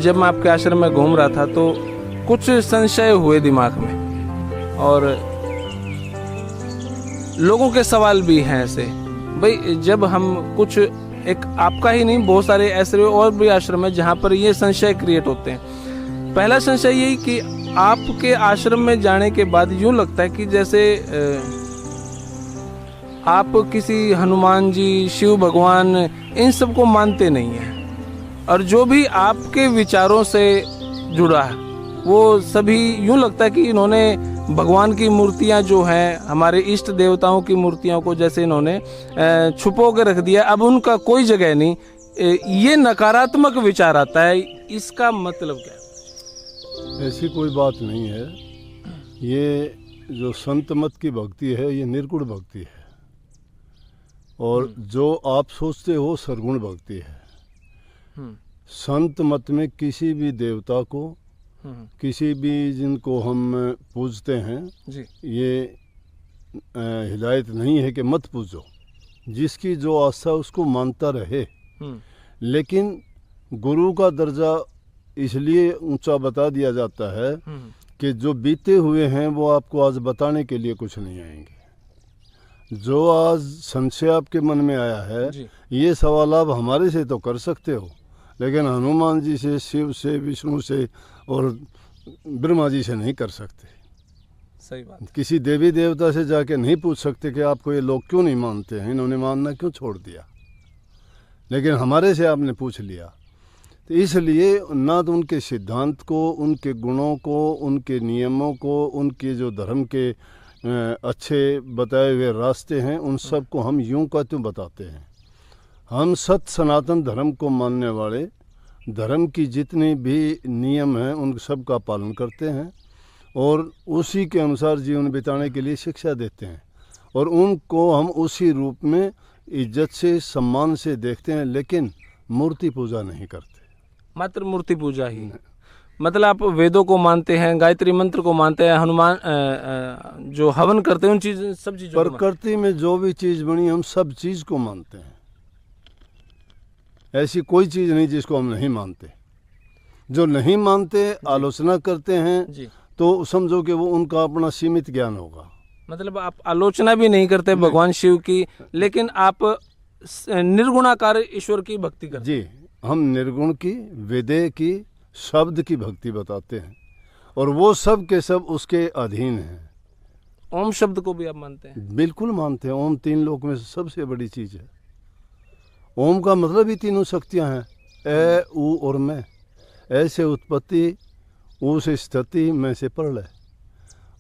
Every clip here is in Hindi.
जब मैं आपके आश्रम में घूम रहा था तो कुछ संशय हुए दिमाग में, और लोगों के सवाल भी हैं ऐसे। भाई जब हम कुछ, एक आपका ही नहीं, बहुत सारे ऐसे और भी आश्रम है जहाँ पर ये संशय क्रिएट होते हैं। पहला संशय यही कि आपके आश्रम में जाने के बाद यूं लगता है कि जैसे आप किसी हनुमान जी, शिव भगवान, इन सब को मानते नहीं हैं, और जो भी आपके विचारों से जुड़ा है वो सभी यूं लगता है कि इन्होंने भगवान की मूर्तियां जो हैं, हमारे इष्ट देवताओं की मूर्तियों को जैसे इन्होंने छुपो के रख दिया, अब उनका कोई जगह नहीं। ये नकारात्मक विचार आता है, इसका मतलब क्या है? ऐसी कोई बात नहीं है। ये जो संत मत की भक्ति है ये निर्गुण भक्ति है, और जो आप सोचते हो सरगुण भक्ति है। संत मत में किसी भी देवता को, किसी भी जिनको हम पूजते हैं जी, ये हिदायत नहीं है कि मत पूजो। जिसकी जो आस्था उसको मानता रहे, लेकिन गुरु का दर्जा इसलिए ऊंचा बता दिया जाता है कि जो बीते हुए हैं वो आपको आज बताने के लिए कुछ नहीं आएंगे। जो आज संशय आपके मन में आया है, ये सवाल आप हमारे से तो कर सकते हो, लेकिन हनुमान जी से, शिव से, विष्णु से और ब्रह्मा जी से नहीं कर सकते। सही बात। किसी देवी देवता से जाके नहीं पूछ सकते कि आपको ये लोग क्यों नहीं मानते हैं, इन्होंने मानना क्यों छोड़ दिया, लेकिन हमारे से आपने पूछ लिया। तो इसलिए ना तो उनके सिद्धांत को, उनके गुणों को, उनके नियमों को, उनके जो धर्म के अच्छे बताए हुए रास्ते हैं, उन सब को हम यूं का त्यों बताते हैं। हम सत सनातन धर्म को मानने वाले, धर्म की जितने भी नियम हैं उन सब का पालन करते हैं, और उसी के अनुसार जीवन बिताने के लिए शिक्षा देते हैं, और उनको हम उसी रूप में इज्जत से, सम्मान से देखते हैं, लेकिन मूर्ति पूजा नहीं करते। मात्र मूर्ति पूजा ही, मतलब आप वेदों को मानते हैं, गायत्री मंत्र को मानते हैं, हनुमान जो हवन करते हैं, उन चीज, सब चीजों को प्रकृति में जो भी चीज़ बनी हम सब चीज़ को मानते हैं। ऐसी कोई चीज़ नहीं जिसको हम नहीं मानते। जो नहीं मानते, आलोचना करते हैं जी, तो समझो कि वो उनका अपना सीमित ज्ञान होगा। मतलब आप आलोचना भी नहीं करते भगवान शिव की, लेकिन आप निर्गुणाकार ईश्वर की भक्ति करते जी। हम निर्गुण की, विदेह की, शब्द की भक्ति बताते हैं, और वो सब के सब उसके अधीन हैं। ओम शब्द को भी आप मानते हैं? बिल्कुल मानते हैं। ओम तीन लोक में सबसे बड़ी चीज़ है। ओम का मतलब ही तीनों शक्तियाँ हैं, ए, ऊ और मैं। ऐसे उत्पत्ति, ऊ से स्थिति, मैं से प्रलय,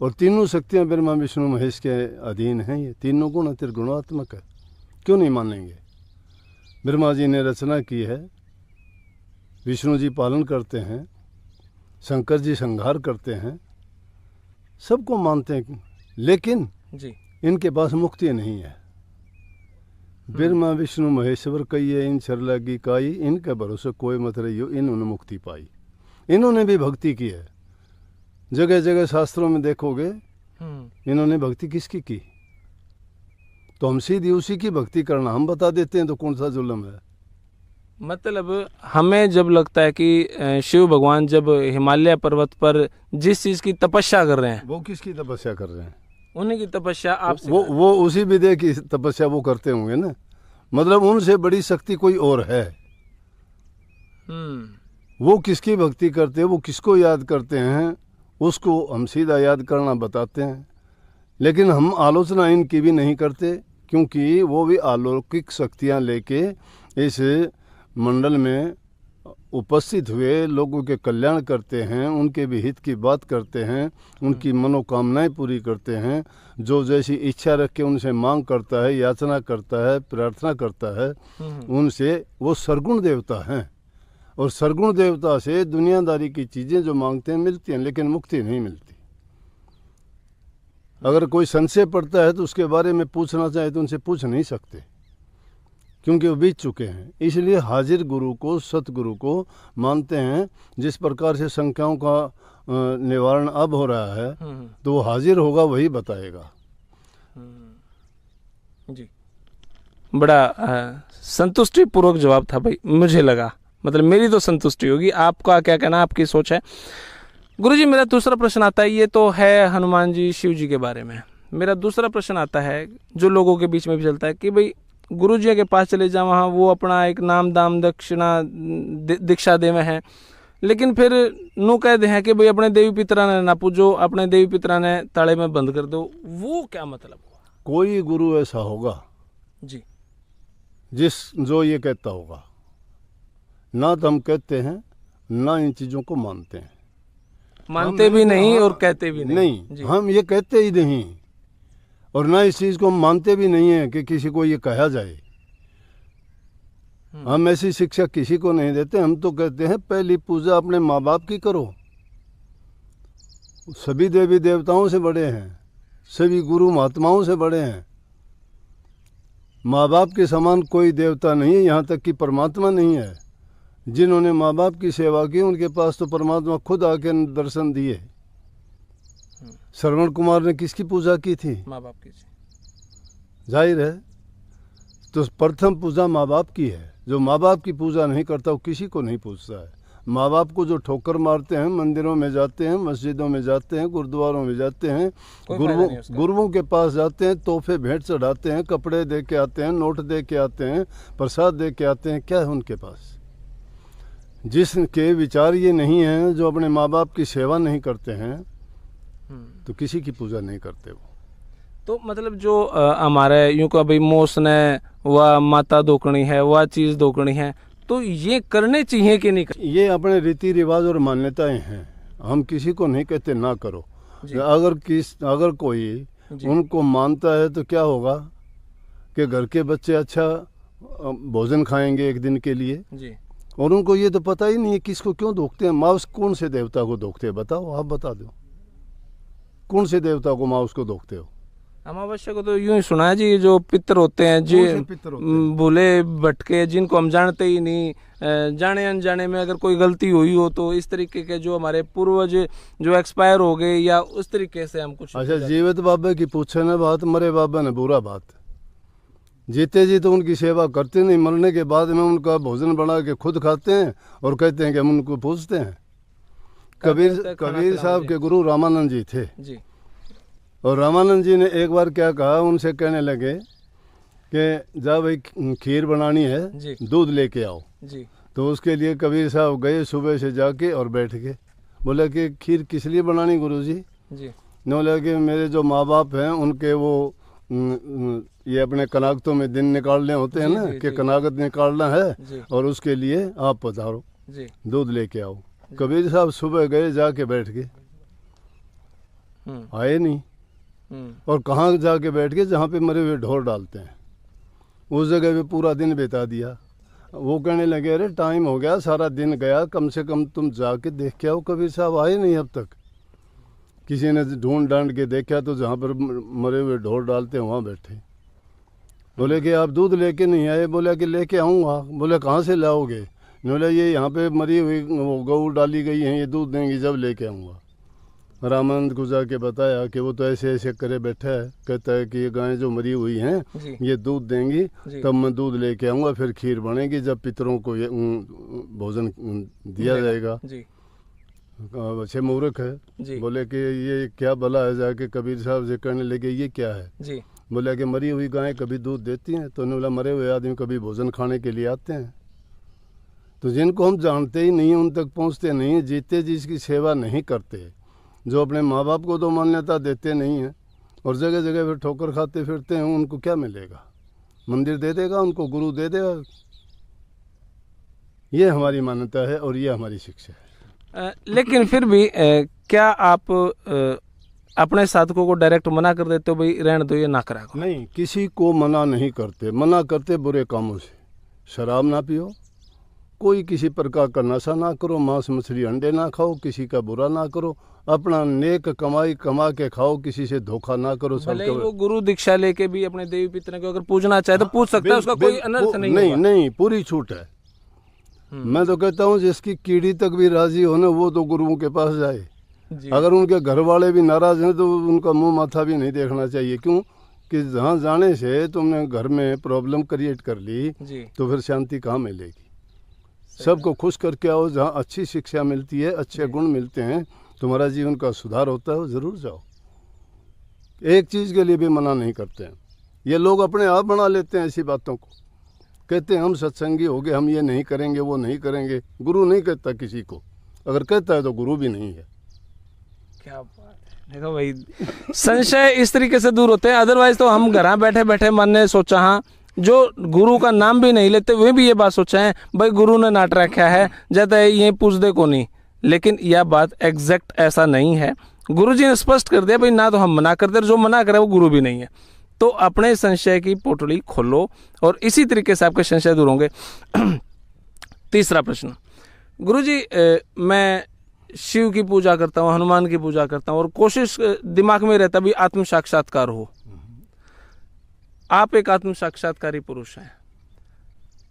और तीनों शक्तियाँ ब्रह्मा विष्णु महेश के अधीन हैं। ये तीनों गुण त्रिगुणात्मक है, क्यों नहीं मानेंगे? ब्रह्मा जी ने रचना की है, विष्णु जी पालन करते हैं, शंकर जी संहार करते हैं, सबको मानते हैं, लेकिन जी इनके पास मुक्ति नहीं है। ब्रह्मा विष्णु महेश्वर कहिए इन शर लगी काई, इनके भरोसे कोई मत रहियो, इन्होंने मुक्ति पाई। इन्होंने भी भक्ति की है। जगह जगह शास्त्रों में देखोगे इन्होंने भक्ति किसकी की, तो हम सीधी उसी की भक्ति करना हम बता देते हैं, तो कौन सा जुल्म है? मतलब हमें जब लगता है कि शिव भगवान जब हिमालय पर्वत पर जिस चीज की तपस्या कर रहे हैं, वो किसकी तपस्या कर रहे हैं? उन्हीं की तपस्या आपसे। वो उसी विदेह की तपस्या वो करते होंगे ना, मतलब उनसे बड़ी शक्ति कोई और है। वो किसकी भक्ति करते हैं, वो किसको याद करते हैं, उसको हम सीधा याद करना बताते हैं, लेकिन हम आलोचना इनकी भी नहीं करते, क्योंकि वो भी अलौकिक शक्तियाँ लेके इस मंडल में उपस्थित हुए लोगों के कल्याण करते हैं, उनके भी हित की बात करते हैं, उनकी मनोकामनाएं पूरी करते हैं। जो जैसी इच्छा रख के उनसे मांग करता है, याचना करता है, प्रार्थना करता है, उनसे वो सरगुण देवता हैं, और सरगुण देवता से दुनियादारी की चीज़ें जो मांगते हैं मिलती हैं, लेकिन मुक्ति नहीं मिलती। अगर कोई संशय पड़ता है तो उसके बारे में पूछना चाहे तो उनसे पूछ नहीं सकते, क्योंकि वो बीत चुके हैं। इसलिए हाजिर गुरु को, सतगुरु को मानते हैं। जिस प्रकार से संख्याओं का निवारण अब हो रहा है, तो वो हाजिर होगा, वही बताएगा। जी, बड़ा संतुष्टि पूर्वक जवाब था भाई, मुझे लगा। मतलब मेरी तो संतुष्टि होगी। आपका क्या कहना, आपकी सोच है? गुरुजी मेरा दूसरा प्रश्न आता है, ये तो है हनुमान जी शिव जी के बारे में। मेरा दूसरा प्रश्न आता है जो लोगों के बीच में भी चलता है कि भाई गुरु जी के पास चले जाओ, वहाँ वो अपना एक नाम दाम दक्षिणा दीक्षा देवे हैं, लेकिन फिर नू कहते हैं कि भाई अपने देवी पितरा ने ना पूजो, अपने देवी पितरा ने ताले में बंद कर दो। वो क्या मतलब हुआ? कोई गुरु ऐसा होगा जी जो ये कहता होगा, ना तो हम कहते हैं ना इन चीज़ों को मानते हैं, मानते भी नहीं और कहते भी नहीं, हम ये कहते ही नहीं और ना इस चीज़ को हम मानते भी नहीं है कि किसी को ये कहा जाए। हम ऐसी शिक्षा किसी को नहीं देते। हम तो कहते हैं पहली पूजा अपने माँ बाप की करो। सभी देवी देवताओं से बड़े हैं, सभी गुरु महात्माओं से बड़े हैं। माँ बाप के समान कोई देवता नहीं है, यहाँ तक कि परमात्मा नहीं है। जिन्होंने माँ बाप की सेवा की उनके पास तो परमात्मा खुद आके दर्शन दिए। श्रवण कुमार ने किसकी पूजा की थी? माँ बाप की। जाहिर है, तो प्रथम पूजा माँ बाप की है। जो माँ बाप की पूजा नहीं करता वो किसी को नहीं पूछता है। माँ बाप को जो ठोकर मारते हैं, मंदिरों में जाते हैं, मस्जिदों में जाते हैं, गुरुद्वारों में जाते हैं, गुरुओं के पास जाते हैं, तोहफे भेंट चढ़ाते हैं, कपड़े दे के आते हैं, नोट दे के आते हैं, प्रसाद दे के आते हैं, क्या है उनके पास? जिसके विचार ये नहीं हैं, जो अपने माँ बाप की सेवा नहीं करते हैं, तो किसी की पूजा नहीं करते वो। तो मतलब जो हमारे यूँ का भाई मोस ने वह माता दोकनी है, वह चीज़ दोकनी है, तो ये करने चाहिए कि नहीं? ये अपने रीति रिवाज और मान्यताएं हैं। हम किसी को नहीं कहते ना करो। अगर कोई उनको मानता है तो क्या होगा कि घर के बच्चे अच्छा भोजन खाएंगे एक दिन के लिए जी। और उनको ये तो पता ही नहीं है किसको क्यों दोखते हैं। माउस कौन से देवता को दोखते हैं? बताओ, आप बता दो, कौन से देवता को माउस को दोखते हो? अमावस्या को तो यूं ही सुना है जी, जो पितर होते हैं जी, भूले भटके, जिनको हम जानते ही नहीं, जाने अनजाने में अगर कोई गलती हुई हो तो इस तरीके के जो हमारे पूर्वज जो एक्सपायर हो गए या उस तरीके से हम कुछ। अच्छा, जीवित बाबा की पूछे न बात, मरे बाबा ने बुरा बात। जीते जी तो उनकी सेवा करते नहीं, मरने के बाद में उनका भोजन बना के खुद खाते हैं और कहते हैं कि हम उनको पूछते हैं। कबीर साहब के गुरु रामानंद जी थे जी। और रामानंद जी ने एक बार क्या कहा, उनसे कहने लगे कि जा भाई खीर बनानी है, दूध लेके आओ जी। तो उसके लिए कबीर साहब गए सुबह से जाके और बैठ गए। बोले कि खीर किस लिए बनानी गुरुजी? जी। बोले कि मेरे जो माँ बाप हैं उनके वो ये अपने कनागतों में दिन निकालने होते हैं ना, कि कनागत निकालना है और उसके लिए आप पधारो, दूध लेके आओ। कबीर साहब सुबह गए, जाके बैठ गए, आए नहीं। और कहाँ जाके बैठ गए? जहाँ पे मरे हुए ढोर डालते हैं, उस जगह पे पूरा दिन बिता दिया। वो कहने लगे अरे टाइम हो गया, सारा दिन गया, कम से कम तुम जाके देख के आओ। कबीर साहब आए नहीं अब तक। किसी ने ढूंढ डांड के देखा तो जहाँ पर मरे हुए ढोर डालते हैं वहाँ बैठे। बोले कि आप दूध लेके नहीं आए? बोला कि लेके आऊँगा। बोले कहाँ से लाओगे? बोले ये यहाँ पे मरी हुई गऊ डाली गई है, ये दूध देंगी जब लेके आऊँगा। रामानंद को जाके बताया कि वो तो ऐसे ऐसे करे बैठा है, कहता है कि ये गायें जो मरी हुई हैं ये दूध देंगी, तब मैं दूध लेके आऊँगा, फिर खीर बनेगी जब पितरों को ये भोजन दिया जाएगा। अच्छे मूर्ख है। बोले कि ये क्या भला है? जाके कबीर साहब से कहने लगे ये क्या है? बोला कि मरी हुई गायें कभी दूध देती हैं। तो उन्होंने बोला मरे हुए आदमी कभी भोजन खाने के लिए आते हैं। तो जिनको हम जानते ही नहीं, उन तक पहुँचते नहीं, जीते जिसकी सेवा नहीं करते, जो अपने माँ बाप को तो मान्यता देते नहीं हैं और जगह जगह फिर ठोकर खाते फिरते हैं, उनको क्या मिलेगा? मंदिर दे देगा उनको, गुरु दे देगा। ये हमारी मान्यता है और ये हमारी शिक्षा है। लेकिन फिर भी क्या आप अपने साधकों को डायरेक्ट मना कर देते हो भाई रहने दो, ये ना करा? नहीं, किसी को मना नहीं करते। मना करते बुरे कामों से। शराब ना पियो, कोई किसी प्रकार का नशा ना करो, मांस मछली अंडे ना खाओ, किसी का बुरा ना करो, अपना नेक कमाई कमा के खाओ, किसी से धोखा ना करो। भले वो गुरु दीक्षा लेके भी अपने देवी पितरों को अगर पूजना चाहे तो पूछ सकता है, उसका कोई अनर्थ नहीं। नहीं, पूरी छूट है। मैं तो कहता हूँ जिसकी कीड़ी तक भी राजी हो ना, वो तो गुरुओं के पास जाए। अगर उनके घर वाले भी नाराज हैं तो उनका मुंह माथा भी नहीं देखना चाहिए। क्यों कि जहाँ जाने से तुमने घर में प्रॉब्लम क्रिएट कर ली तो फिर शांति कहाँ मिलेगी? सबको खुश करके आओ। जहाँ अच्छी शिक्षा मिलती है, अच्छे गुण मिलते हैं, तुम्हारा जीवन का सुधार होता है, वो ज़रूर जाओ। एक चीज़ के लिए भी मना नहीं करते हैं। ये लोग अपने आप बना लेते हैं ऐसी बातों को, कहते हैं हम सत्संगी हो गए, हम ये नहीं करेंगे, वो नहीं करेंगे। गुरु नहीं कहता किसी को, अगर कहता है तो गुरु भी नहीं है। क्या बात है। देखो भाई, संशय इस तरीके से दूर होते हैं। अदरवाइज तो हम घर बैठे बैठे मन ने सोचा, हाँ, जो गुरु का नाम भी नहीं लेते वे भी ये बात सोचा है भाई गुरु ने नाट रखा है, जाता है ये पूछ दे को नहीं। लेकिन यह बात एग्जैक्ट ऐसा नहीं है। गुरु जी ने स्पष्ट कर दिया भाई, ना तो हम मना करते, जो मना करे वो गुरु भी नहीं है। तो अपने संशय की पोटली खोलो और इसी तरीके से आपके संशय दूर होंगे। तीसरा प्रश्न, गुरु जी, मैं शिव की पूजा करता हूँ, हनुमान की पूजा करता हूँ और कोशिश दिमाग में रहता भी आत्म साक्षात्कार हो। आप एक आत्म साक्षात्कारी पुरुष हैं।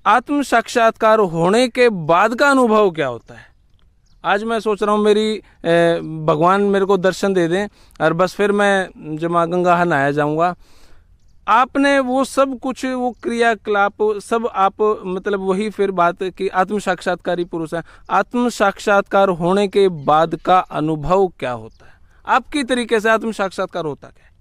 आत्म साक्षात्कार होने के बाद का अनुभव क्या होता है? आज मैं सोच रहा हूँ मेरी भगवान मेरे को दर्शन दे दें और बस फिर मैं जब माँ गंगा नहाया जाऊँगा। आपने वो सब कुछ, वो क्रियाकलाप सब आप, मतलब वही फिर बात कि आत्म साक्षात्कारी पुरुष है। आत्म साक्षात्कार होने के बाद का अनुभव क्या होता है? आपकी तरीके से आत्म साक्षात्कार होता क्या है?